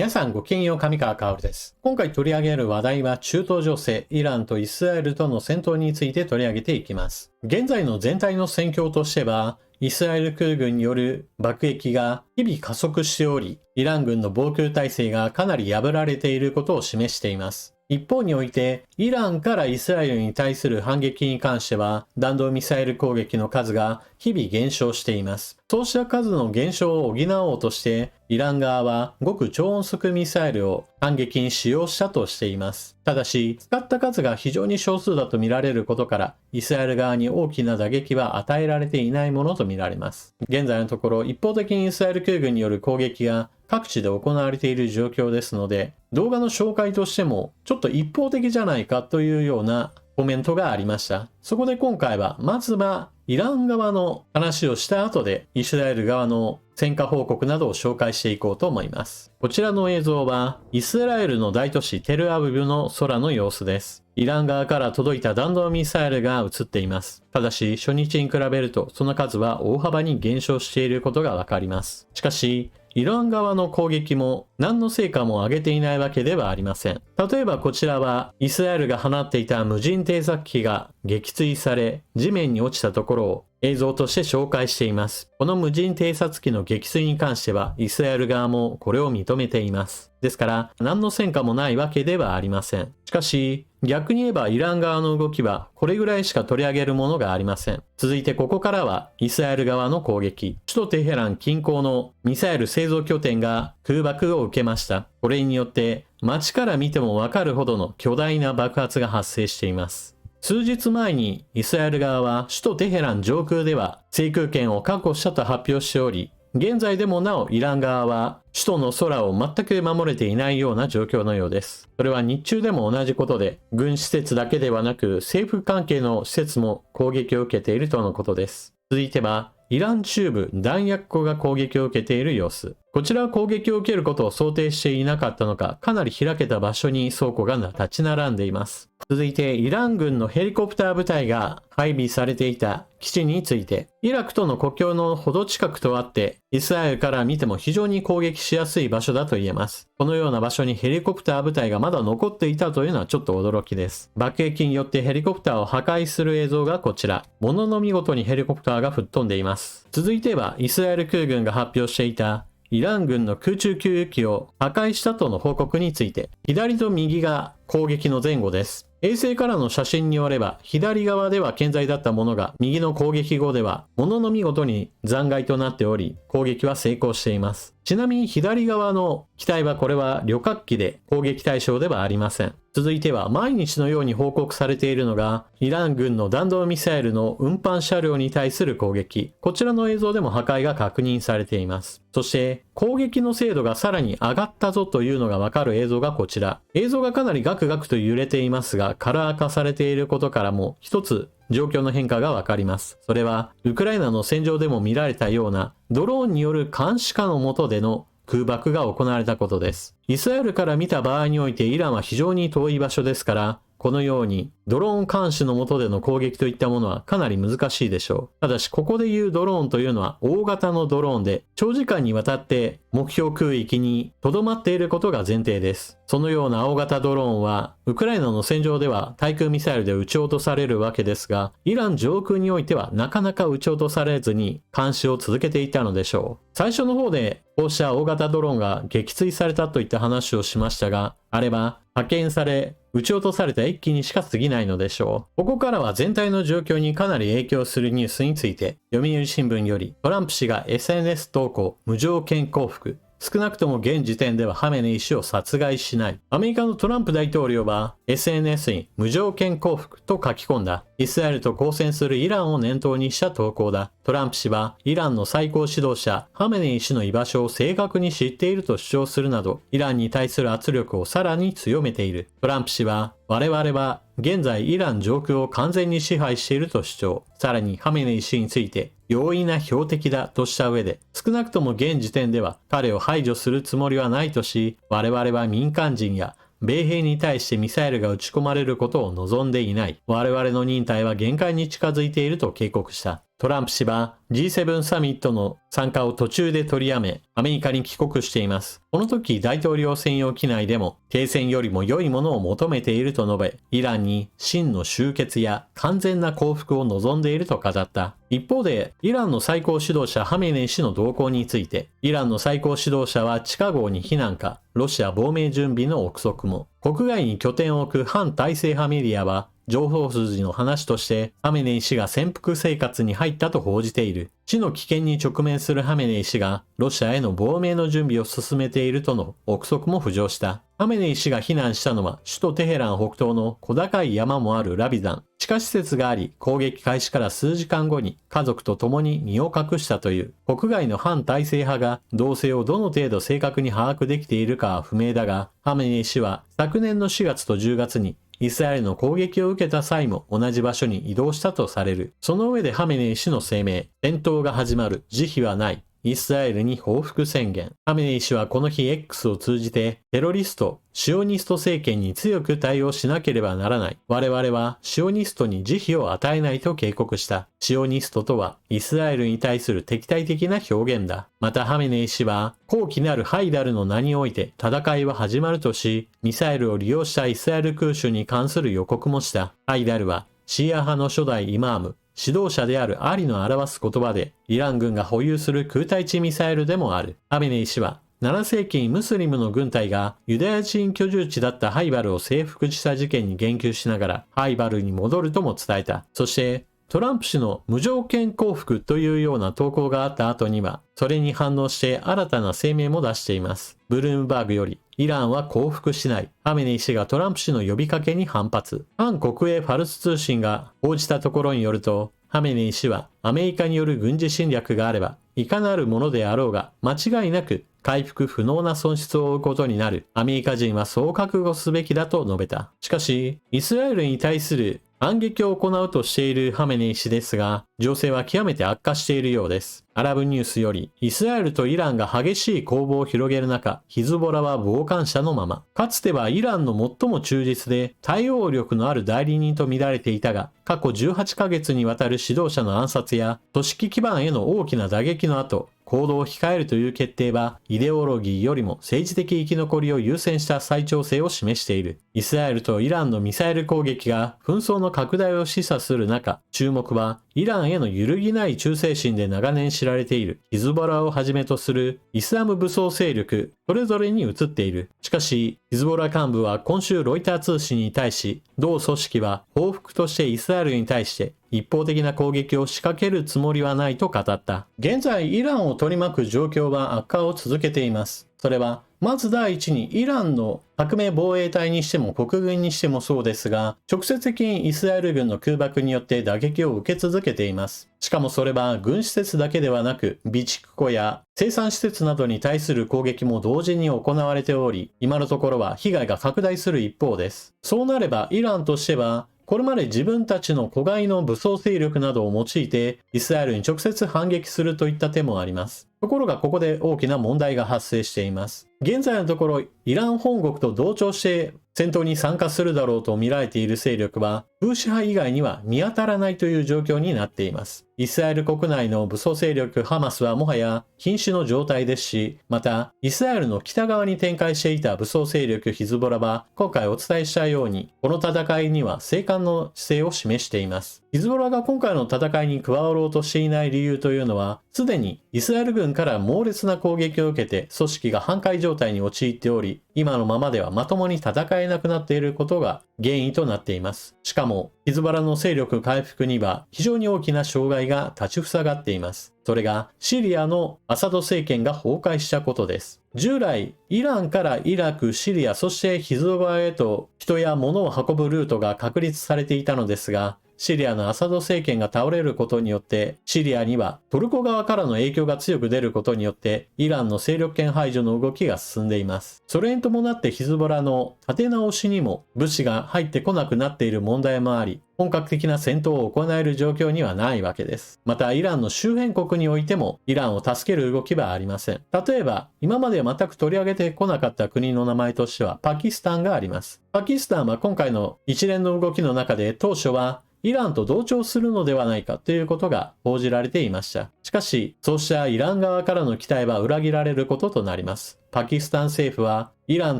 皆さんごきげんよう、上川薫です。今回取り上げる話題は中東情勢、イランとイスラエルとの戦闘について取り上げていきます。現在の全体の戦況としては、イスラエル空軍による爆撃が日々加速しており、イラン軍の防空体制がかなり破られていることを示しています。一方において、イランからイスラエルに対する反撃に関しては、弾道ミサイル攻撃の数が日々減少しています。そうした数の減少を補おうとして、イラン側は極超音速ミサイルを反撃に使用したとしています。ただし、使った数が非常に少数だと見られることから、イスラエル側に大きな打撃は与えられていないものと見られます。現在のところ、一方的にイスラエル空軍による攻撃が各地で行われている状況ですので、動画の紹介としてもちょっと一方的じゃないかというようなコメントがありました。そこで今回はまずはイラン側の話をした後でイスラエル側の戦果報告などを紹介していこうと思います。こちらの映像はイスラエルの大都市テルアビブの空の様子です。イラン側から届いた弾道ミサイルが映っています。ただし初日に比べるとその数は大幅に減少していることがわかります。しかしイラン側の攻撃も何の成果も上げていないわけではありません。例えばこちらはイスラエルが放っていた無人偵察機が撃墜され地面に落ちたところを映像として紹介しています。この無人偵察機の撃墜に関してはイスラエル側もこれを認めています。ですから何の戦果もないわけではありません。しかし逆に言えばイラン側の動きはこれぐらいしか取り上げるものがありません。続いてここからはイスラエル側の攻撃。首都テヘラン近郊のミサイル製造拠点が空爆を受けました。これによって街から見てもわかるほどの巨大な爆発が発生しています。数日前にイスラエル側は首都テヘラン上空では制空権を確保したと発表しており、現在でもなおイラン側は首都の空を全く守れていないような状況のようです。それは日中でも同じことで、軍施設だけではなく政府関係の施設も攻撃を受けているとのことです。続いてはイラン中部弾薬庫が攻撃を受けている様子。こちらは攻撃を受けることを想定していなかったのか、かなり開けた場所に倉庫が立ち並んでいます。続いてイラン軍のヘリコプター部隊が配備されていた基地について、イラクとの国境のほど近くとあって、イスラエルから見ても非常に攻撃しやすい場所だと言えます。このような場所にヘリコプター部隊がまだ残っていたというのはちょっと驚きです。爆撃によってヘリコプターを破壊する映像がこちら。ものの見事にヘリコプターが吹っ飛んでいます。続いてはイスラエル空軍が発表していたイラン軍の空中給油機を破壊したとの報告について、左と右が攻撃の前後です。衛星からの写真によれば、左側では健在だったものが、右の攻撃後では、ものの見事に残骸となっており、攻撃は成功しています。ちなみに左側の機体はこれは旅客機で攻撃対象ではありません。続いては毎日のように報告されているのが、イラン軍の弾道ミサイルの運搬車両に対する攻撃。こちらの映像でも破壊が確認されています。そして、攻撃の精度がさらに上がったぞというのがわかる映像がこちら。映像がかなりガクガクと揺れていますが、カラー化されていることからも一つ状況の変化がわかります。それは、ウクライナの戦場でも見られたようなドローンによる監視下の下での空爆が行われたことです。イスラエルから見た場合においてイランは非常に遠い場所ですから、このようにドローン監視の下での攻撃といったものはかなり難しいでしょう。ただしここでいうドローンというのは大型のドローンで長時間にわたって目標空域に留まっていることが前提です。そのような大型ドローンはウクライナの戦場では対空ミサイルで撃ち落とされるわけですが、イラン上空においてはなかなか撃ち落とされずに監視を続けていたのでしょう。最初の方でこうした大型ドローンが撃墜されたといった話をしましたが、あれは派遣され撃ち落とされた一機にしか過ぎないのでしょう。ここからは全体の状況にかなり影響するニュースについて、読売新聞よりトランプ氏が SNS 投稿無条件降伏。少なくとも現時点ではハメネイ氏を殺害しない。アメリカのトランプ大統領は SNS に無条件降伏と書き込んだ。イスラエルと交戦するイランを念頭にした投稿だ。トランプ氏はイランの最高指導者ハメネイ氏の居場所を正確に知っていると主張するなど、イランに対する圧力をさらに強めている。トランプ氏は我々は現在イラン上空を完全に支配していると主張。さらにハメネイ氏について容易な標的だとした上で、少なくとも現時点では彼を排除するつもりはないとし、我々は民間人や米兵に対してミサイルが撃ち込まれることを望んでいない。我々の忍耐は限界に近づいていると警告した。トランプ氏は G7 サミットの参加を途中で取りやめ、アメリカに帰国しています。この時大統領専用機内でも停戦よりも良いものを求めていると述べ、イランに真の終結や完全な降伏を望んでいると語った。一方で、イランの最高指導者ハメネイ師の動向について、イランの最高指導者は地下壕に避難か、ロシア亡命準備の憶測も。国外に拠点を置く反体制派メディアは、情報筋の話として、ハメネイ師が潜伏生活に入ったと報じている。死の危険に直面するハメネイ師が、ロシアへの亡命の準備を進めているとの憶測も浮上した。ハメネイ師が避難したのは、首都テヘラン北東の小高い山もあるラビザン。地下施設があり、攻撃開始から数時間後に家族と共に身を隠したという。国外の反体制派が動静をどの程度正確に把握できているかは不明だが、ハメネイ師は昨年の4月と10月にイスラエルの攻撃を受けた際も同じ場所に移動したとされる。その上でハメネイ師の声明、戦闘が始まる、慈悲はない。イスラエルに報復宣言。ハメネイ師はこの日 X を通じて、テロリスト、シオニスト政権に強く対応しなければならない。我々はシオニストに慈悲を与えないと警告した。シオニストとはイスラエルに対する敵対的な表現だ。またハメネイ師は、高貴なるハイダルの名において戦いは始まるとし、ミサイルを利用したイスラエル空襲に関する予告もした。ハイダルは、シーア派の初代イマーム、指導者であるアリの表す言葉で、イラン軍が保有する空対地ミサイルでもある。ハメネイ師は、7世紀ムスリムの軍隊がユダヤ人居住地だったハイバルを征服した事件に言及しながら、ハイバルに戻るとも伝えた。そして、トランプ氏の無条件降伏というような投稿があった後には、それに反応して新たな声明も出しています。ブルームバーグより、イランは降伏しない。ハメネイ師がトランプ氏の呼びかけに反発。反国営ファルス通信が報じたところによると、ハメネイ師はアメリカによる軍事侵略があれば、いかなるものであろうが、間違いなく回復不能な損失を負うことになる。アメリカ人はそう覚悟すべきだと述べた。しかし、イスラエルに対する反撃を行うとしているハメネイ師ですが、情勢は極めて悪化しているようです。アラブニュースより、イスラエルとイランが激しい攻防を広げる中、ヒズボラは傍観者のまま。かつてはイランの最も忠実で対応力のある代理人と見られていたが、過去18ヶ月にわたる指導者の暗殺や組織基盤への大きな打撃の後、行動を控えるという決定は、イデオロギーよりも政治的生き残りを優先した再調整を示している。イスラエルとイランのミサイル攻撃が紛争の拡大を示唆する中、注目はイランへの揺るぎない忠誠心で長年知られているヒズボラをはじめとするイスラム武装勢力、それぞれに移っている。しかし、ヒズボラ幹部は今週ロイター通信に対し、同組織は報復としてイスラエルに対して一方的な攻撃を仕掛けるつもりはないと語った。現在、イランを取り巻く状況は悪化を続けています。それは、まず第一にイランの革命防衛隊にしても国軍にしてもそうですが、直接的にイスラエル軍の空爆によって打撃を受け続けています。しかもそれは軍施設だけではなく、備蓄庫や生産施設などに対する攻撃も同時に行われており、今のところは被害が拡大する一方です。そうなればイランとしては、これまで自分たちの子飼いの武装勢力などを用いてイスラエルに直接反撃するといった手もあります。ところがここで大きな問題が発生しています。現在のところイラン本国と同調して戦闘に参加するだろうと見られている勢力はフーシ派以外には見当たらないという状況になっています。イスラエル国内の武装勢力ハマスはもはや瀕死の状態ですし、またイスラエルの北側に展開していた武装勢力ヒズボラは今回お伝えしたようにこの戦いには静観の姿勢を示しています。ヒズボラが今回の戦いに加わろうとしていない理由というのは、すでにイスラエル軍から猛烈な攻撃を受けて組織が半壊状態に陥っており、今のままではまともに戦えなくなっていることが原因となっています。しかも、ヒズボラの勢力回復には非常に大きな障害が立ちふさがっています。それがシリアのアサド政権が崩壊したことです。従来、イランからイラク、シリア、そしてヒズボラへと人や物を運ぶルートが確立されていたのですが、シリアのアサド政権が倒れることによって、シリアにはトルコ側からの影響が強く出ることによって、イランの勢力圏排除の動きが進んでいます。それに伴ってヒズボラの立て直しにも物資が入ってこなくなっている問題もあり、本格的な戦闘を行える状況にはないわけです。また、イランの周辺国においても、イランを助ける動きはありません。例えば、今までは全く取り上げてこなかった国の名前としては、パキスタンがあります。パキスタンは今回の一連の動きの中で、当初は、イランと同調するのではないかということが報じられていました。しかし、そうしたイラン側からの期待は裏切られることとなります。パキスタン政府は、イラン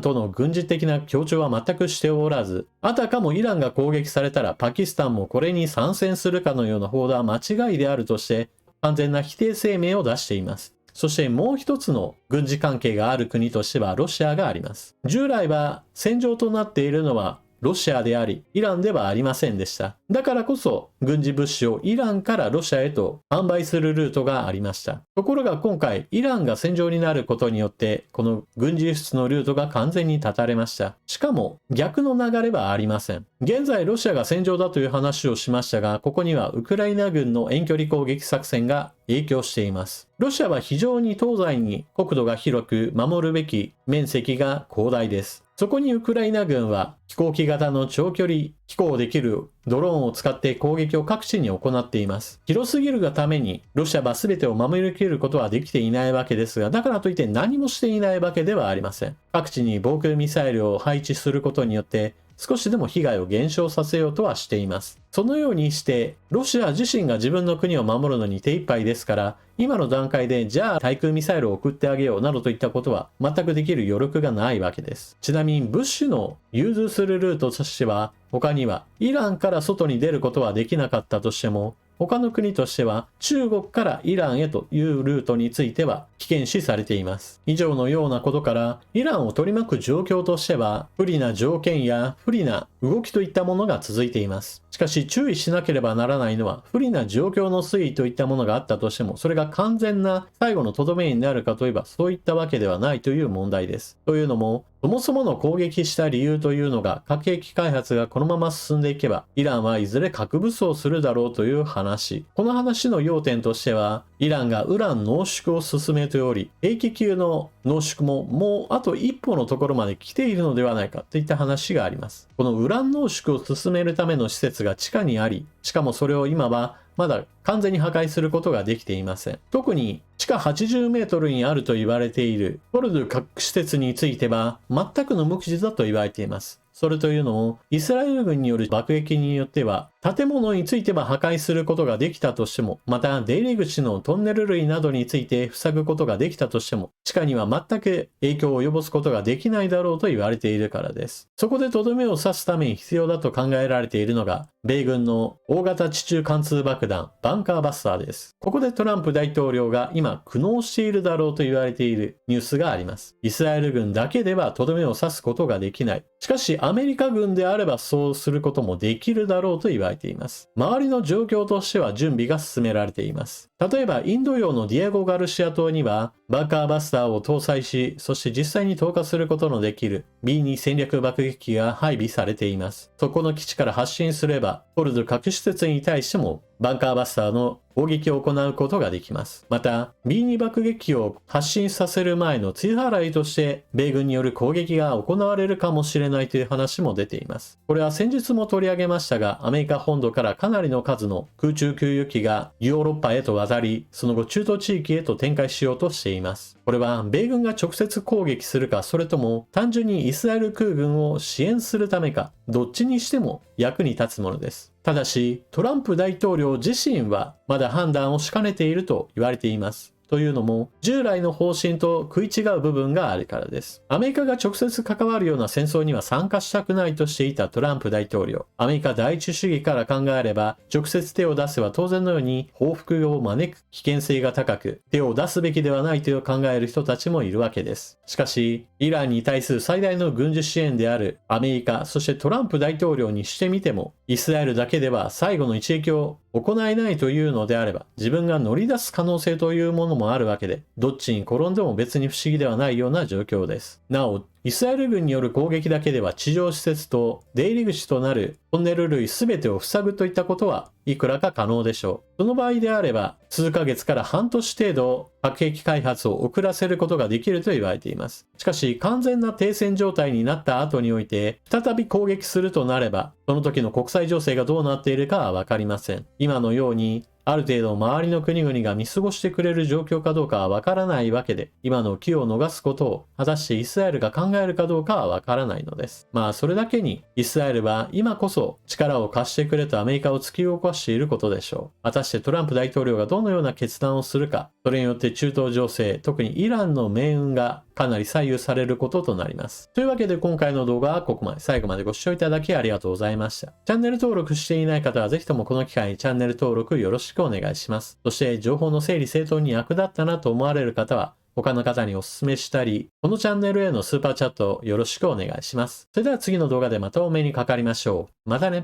との軍事的な協調は全くしておらず、あたかもイランが攻撃されたらパキスタンもこれに参戦するかのような報道は間違いであるとして、完全な否定声明を出しています。そしてもう一つの軍事関係がある国としてはロシアがあります。従来は戦場となっているのはロシアであり、イランではありませんでした。だからこそ、軍事物資をイランからロシアへと販売するルートがありました。ところが今回、イランが戦場になることによって、この軍事輸出のルートが完全に断たれました。しかも、逆の流れはありません。現在、ロシアが戦場だという話をしましたが、ここにはウクライナ軍の遠距離攻撃作戦が影響しています。ロシアは非常に東西に国土が広く、守るべき面積が広大です。そこにウクライナ軍は飛行機型の長距離飛行できるドローンを使って攻撃を各地に行っています。広すぎるがためにロシアは全てを守りきることはできていないわけですが、だからといって何もしていないわけではありません。各地に防空ミサイルを配置することによって少しでも被害を減少させようとはしています。そのようにして、ロシア自身が自分の国を守るのに手一杯ですから、今の段階でじゃあ対空ミサイルを送ってあげようなどといったことは全くできる余力がないわけです。ちなみに物資の融通するルートとしては、他にはイランから外に出ることはできなかったとしても、他の国としては中国からイランへというルートについては危険視されています。以上のようなことからイランを取り巻く状況としては不利な条件や不利な動きといったものが続いています。しかし注意しなければならないのは不利な状況の推移といったものがあったとしてもそれが完全な最後のとどめになるかといえばそういったわけではないという問題です。というのもそもそもの攻撃した理由というのが核兵器開発がこのまま進んでいけばイランはいずれ核武装するだろうという話。この話の要点としてはイランがウラン濃縮を進めており兵器級の濃縮ももうあと一歩のところまで来ているのではないかといった話があります。このウラン濃縮を進めるための施設が地下にあり、しかもそれを今はまだ完全に破壊することができていません。特に地下80メートルにあると言われているフォルド核施設については全くの無傷だと言われています。それというのもイスラエル軍による爆撃によっては建物については破壊することができたとしても、また出入り口のトンネル類などについて塞ぐことができたとしても、地下には全く影響を及ぼすことができないだろうと言われているからです。そこでとどめを刺すために必要だと考えられているのが、米軍の大型地中貫通爆弾、バンカーバスターです。ここでトランプ大統領が今苦悩しているだろうと言われているニュースがあります。イスラエル軍だけではとどめを刺すことができない。しかしアメリカ軍であればそうすることもできるだろうと言われています。周りの状況としては準備が進められています。例えばインド洋のディエゴ・ガルシア島にはバンカーバスターを搭載し、そして実際に投下することのできる B2 戦略爆撃機が配備されています。そこの基地から発進すれば、フォルド核施設に対してもバンカーバスターの攻撃を行うことができます。また、B2 爆撃機を発進させる前の追払いとして、米軍による攻撃が行われるかもしれないという話も出ています。これは先日も取り上げましたが、アメリカ本土からかなりの数の空中給油機がヨーロッパへと渡り、その後中東地域へと展開しようとしています。これは米軍が直接攻撃するか、それとも単純にイスラエル空軍を支援するためか、どっちにしても役に立つものです。ただし、トランプ大統領自身はまだ判断をしかねていると言われています。というのも、従来の方針と食い違う部分があるからです。アメリカが直接関わるような戦争には参加したくないとしていたトランプ大統領。アメリカ第一主義から考えれば、直接手を出せば当然のように報復を招く危険性が高く、手を出すべきではないと考える人たちもいるわけです。しかし、イランに対する最大の軍事支援であるアメリカ、そしてトランプ大統領にしてみても、イスラエルだけでは最後の一撃を行えないというのであれば、自分が乗り出す可能性というものもあるわけで、どっちに転んでも別に不思議ではないような状況です。なお、イスラエル軍による攻撃だけでは地上施設と出入り口となるトンネル類すべてを塞ぐといったことはいくらか可能でしょう。その場合であれば、数ヶ月から半年程度核兵器開発を遅らせることができると言われています。しかし、完全な停戦状態になった後において、再び攻撃するとなれば、その時の国際情勢がどうなっているかはわかりません。今のように、ある程度周りの国々が見過ごしてくれる状況かどうかはわからないわけで、今の機を逃すことを果たしてイスラエルが考えるかどうかはわからないのです。まあそれだけにイスラエルは今こそ力を貸してくれとアメリカを突き動かしていることでしょう。果たしてトランプ大統領がどのような決断をするか、それによって中東情勢、特にイランの命運がかなり左右されることとなります。というわけで今回の動画はここまで。最後までご視聴いただきありがとうございました。チャンネル登録していない方はぜひともこの機会にチャンネル登録よろしくお願いします。そして情報の整理整頓に役立ったなと思われる方は他の方にお勧めしたり、このチャンネルへのスーパーチャットよろしくお願いします。それでは次の動画でまたお目にかかりましょう。またね。